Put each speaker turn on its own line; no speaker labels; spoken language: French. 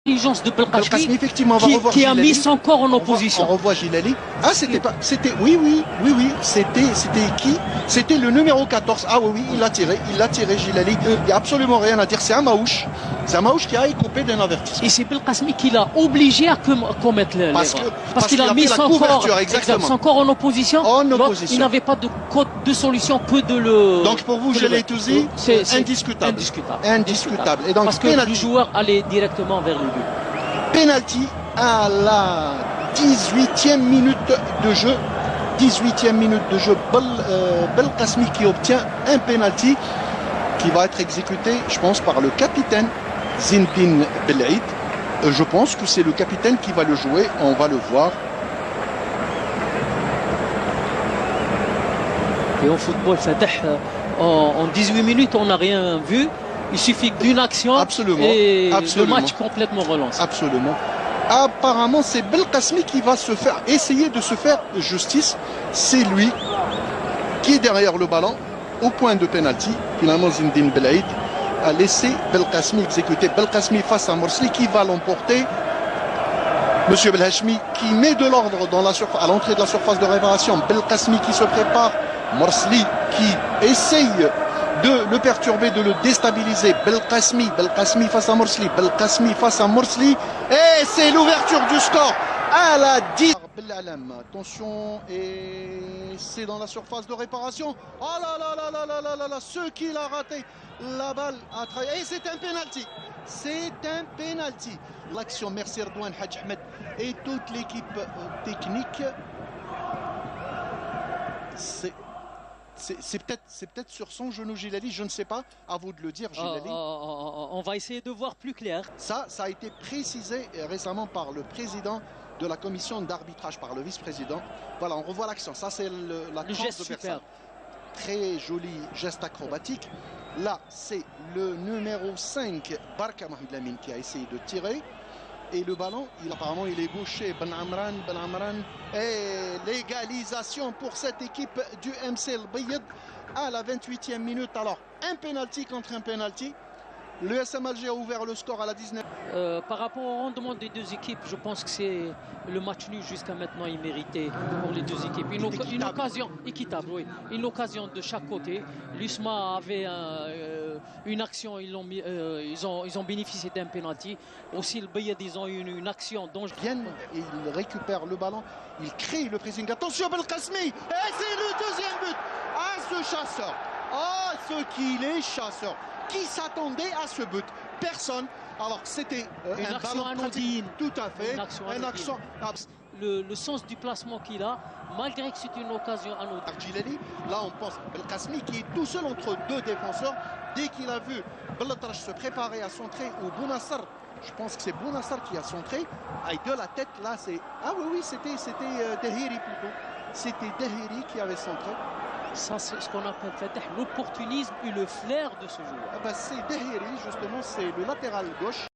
L'intelligence de Belkacmi
effectivement, on va revoir
qui a
Gilali.
mis son corps en opposition.
On revoit Gilali. Ah, c'était pas. C'était. Oui. C'était qui? C'était le numéro 14. Ah oui, il l'a tiré Gilali. Il n'y a absolument rien à dire. C'est un Maouche. C'est un Maouche qui a écopé d'un avertissement.
Et c'est Belkacmi qui l'a obligé à commettre l'erreur. Parce qu'il a mis son corps en opposition. Il n'avait pas de solution que de le.
Donc pour vous, Gilali Touzi, c'est indiscutable. Indiscutable. Et donc,
parce que le joueur allait directement vers le but.
Penalty à la 18e minute de jeu. 18e minute de jeu. Belkacmi qui obtient un penalty qui va être exécuté, je pense, par le capitaine Zinedine Belaïd. Je pense que c'est le capitaine qui va le jouer. On va le voir.
Et au football, en 18 minutes, on n'a rien vu. Il suffit d'une action et le match complètement relancé.
Absolument. Apparemment, c'est Belkacmi qui va essayer de se faire justice. C'est lui qui est derrière le ballon au point de penalty. Finalement, Zinedine Belaïd a laissé Belkacmi exécuter. Belkacmi face à Morsli qui va l'emporter. Monsieur Belhachmi qui met de l'ordre à l'entrée de la surface de réparation. Belkacmi qui se prépare. Morsli qui essaye de le perturber, de le déstabiliser. Belkacmi face à Morsli. Belkacmi face à Morsli. Et c'est l'ouverture du score à la 10. Attention, et c'est dans la surface de réparation. Oh là là, ce qu'il a raté. La balle a trahi. Et c'est un penalty. C'est un penalty. L'action, merci Redouane Hadj Ahmed et toute l'équipe technique. C'est peut-être sur son genou Gilali, je ne sais pas, à vous de le dire Gilali.
On va essayer de voir plus clair.
Ça a été précisé récemment par le président de la commission d'arbitrage, par le vice-président. Voilà, on revoit l'action, ça c'est la
geste super.
Très joli geste acrobatique. Là, c'est le numéro 5, Barka Mohamed Lamine, qui a essayé de tirer. Et le ballon, apparemment, il est gaucher. Ben Amran. Et l'égalisation pour cette équipe du MC El Bayed à la 28e minute. Alors, un penalty contre un penalty. Le SM Alger a ouvert le score à la 19e.
Par rapport au rendement des deux équipes, je pense que c'est le match nul jusqu'à maintenant est mérité pour les deux équipes. Une occasion équitable, oui. Une occasion de chaque côté. L'USMA avait une action, ils ont bénéficié d'un penalty. Aussi, le Bayed, ils ont eu une action dont
viennent et ils récupèrent le ballon. Ils créent le pressing. Attention, Belkacmi. Et c'est le deuxième but. Ah, ce chasseur. Ah, ce qu'il est chasseur. Qui s'attendait à ce but? Personne. Alors c'était
une action anodine.
Tout à fait.
Une action. Le sens du placement qu'il a, malgré que c'est une occasion anodine.
Gilali, là on pense Belkacmi qui est tout seul entre deux défenseurs. Dès qu'il a vu Beltrache se préparer à centrer ou Bounassar, je pense que c'est Bounassar qui a centré. Avec de la tête, là c'est... Ah oui, c'était Dahiri plutôt. C'était Dahiri qui avait centré.
Ça, c'est ce qu'on appelle l'opportunisme et le flair de ce joueur.
C'est Dahiri, justement, c'est le latéral gauche.